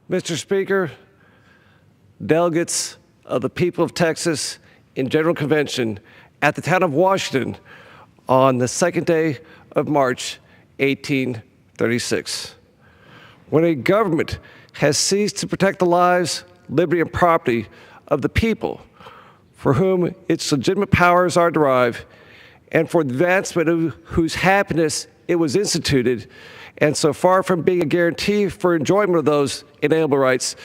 Mr. Speaker, delegates of the people of Texas in General Convention at the town of Washington on the second day of March, 1836. When a government has ceased to protect the lives, liberty, and property of the people for whom its legitimate powers are derived, and for the advancement of whose happiness it was instituted, and so far from being a guarantee for enjoyment of those inalienable rights,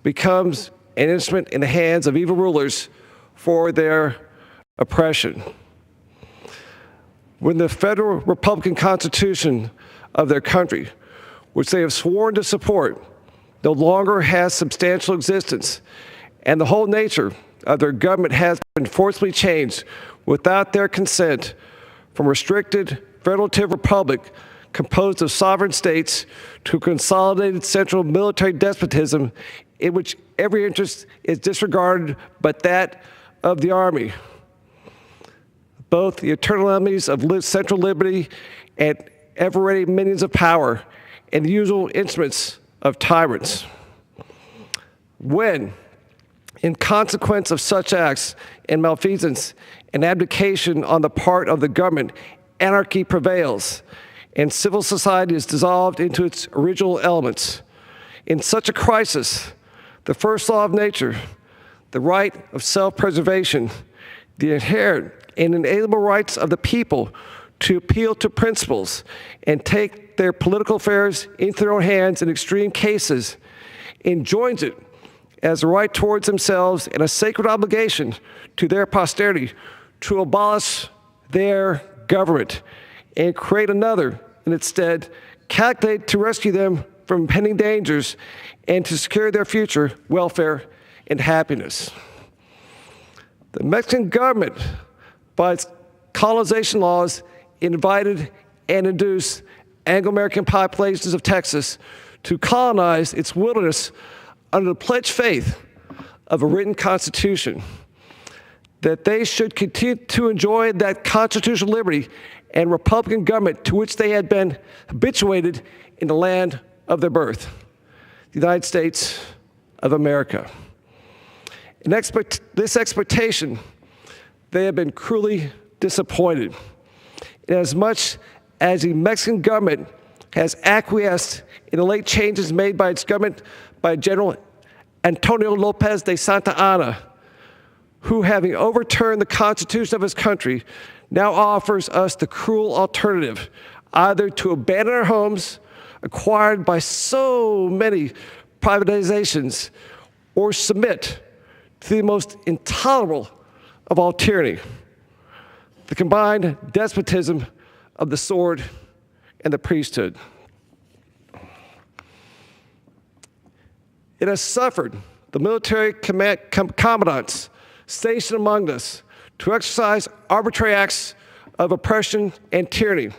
becomes an instrument in the hands of evil rulers for their oppression. When the federal Republican Constitution of their country, which they have sworn to support, no longer has substantial existence, and the whole nature of their government has been forcibly changed without their consent from a restricted federative republic composed of sovereign states to a consolidated central military despotism in which every interest is disregarded but that of the army. Both the eternal enemies of central liberty and ever-ready minions of power and the usual instruments of tyrants. When, in consequence of such acts and malfeasance and abdication on the part of the government, anarchy prevails and civil society is dissolved into its original elements. In such a crisis, the first law of nature, the right of self-preservation, the inherent and inalienable rights of the people to appeal to principles and take their political affairs into their own hands in extreme cases, enjoins it as a right towards themselves and a sacred obligation to their posterity to abolish their government and create another in its stead, calculated to rescue them from impending dangers and to secure their future welfare and happiness. The Mexican government, by its colonization laws, invited and induced Anglo-American populations of Texas to colonize its wilderness under the pledged faith of a written constitution, that they should continue to enjoy that constitutional liberty and Republican government to which they had been habituated in the land of their birth, the United States of America. In this expectation, they have been cruelly disappointed, inasmuch as the Mexican government has acquiesced in the late changes made by its government by General Antonio Lopez de Santa Anna, who, having overturned the Constitution of his country, now offers us the cruel alternative, either to abandon our homes acquired by so many privatizations, or submit to the most intolerable of all tyranny, the combined despotism of the sword and the priesthood. It has suffered the military commandants stationed among us to exercise arbitrary acts of oppression and tyranny,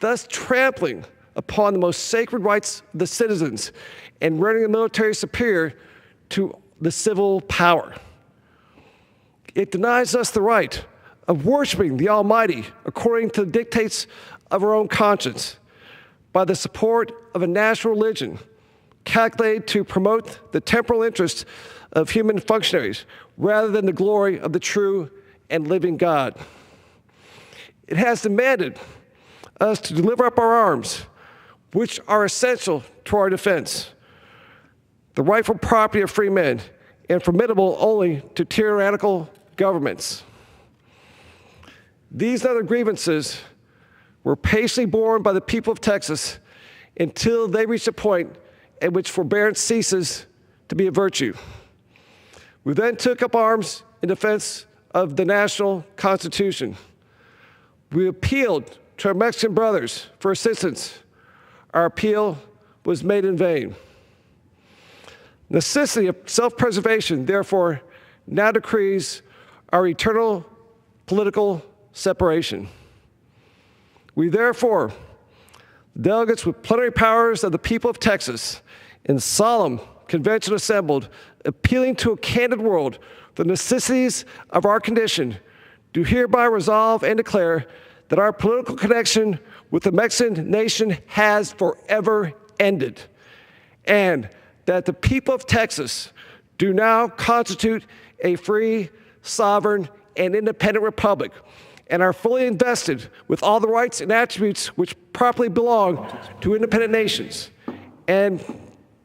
thus trampling upon the most sacred rights of the citizens and rendering the military superior to the civil power. It denies us the right of worshiping the Almighty according to the dictates of our own conscience by the support of a national religion calculated to promote the temporal interests of human functionaries rather than the glory of the true and living God. It has demanded us to deliver up our arms, which are essential to our defense, the rightful property of free men, and formidable only to tyrannical governments. These other grievances were patiently borne by the people of Texas until they reached a point at which forbearance ceases to be a virtue. We then took up arms in defense of the national Constitution. We appealed to our Mexican brothers for assistance. Our appeal was made in vain. Necessity of self-preservation, therefore, now decrees our eternal political separation. We therefore, delegates with plenary powers of the people of Texas, in solemn convention assembled, appealing to a candid world the necessities of our condition, do hereby resolve and declare that our political connection with the Mexican nation has forever ended, and that the people of Texas do now constitute a free, sovereign, and independent republic, and are fully invested with all the rights and attributes which properly belong to independent nations. And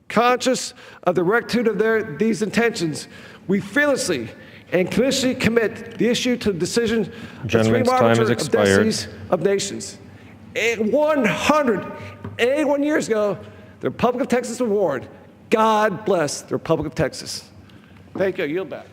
conscious of the rectitude of these intentions, we fearlessly and conditionally commit the issue to the decision of the Supreme Arbiter of Destinies of Nations. 181 years ago, the Republic of Texas was born. God bless the Republic of Texas. Thank you. I yield back.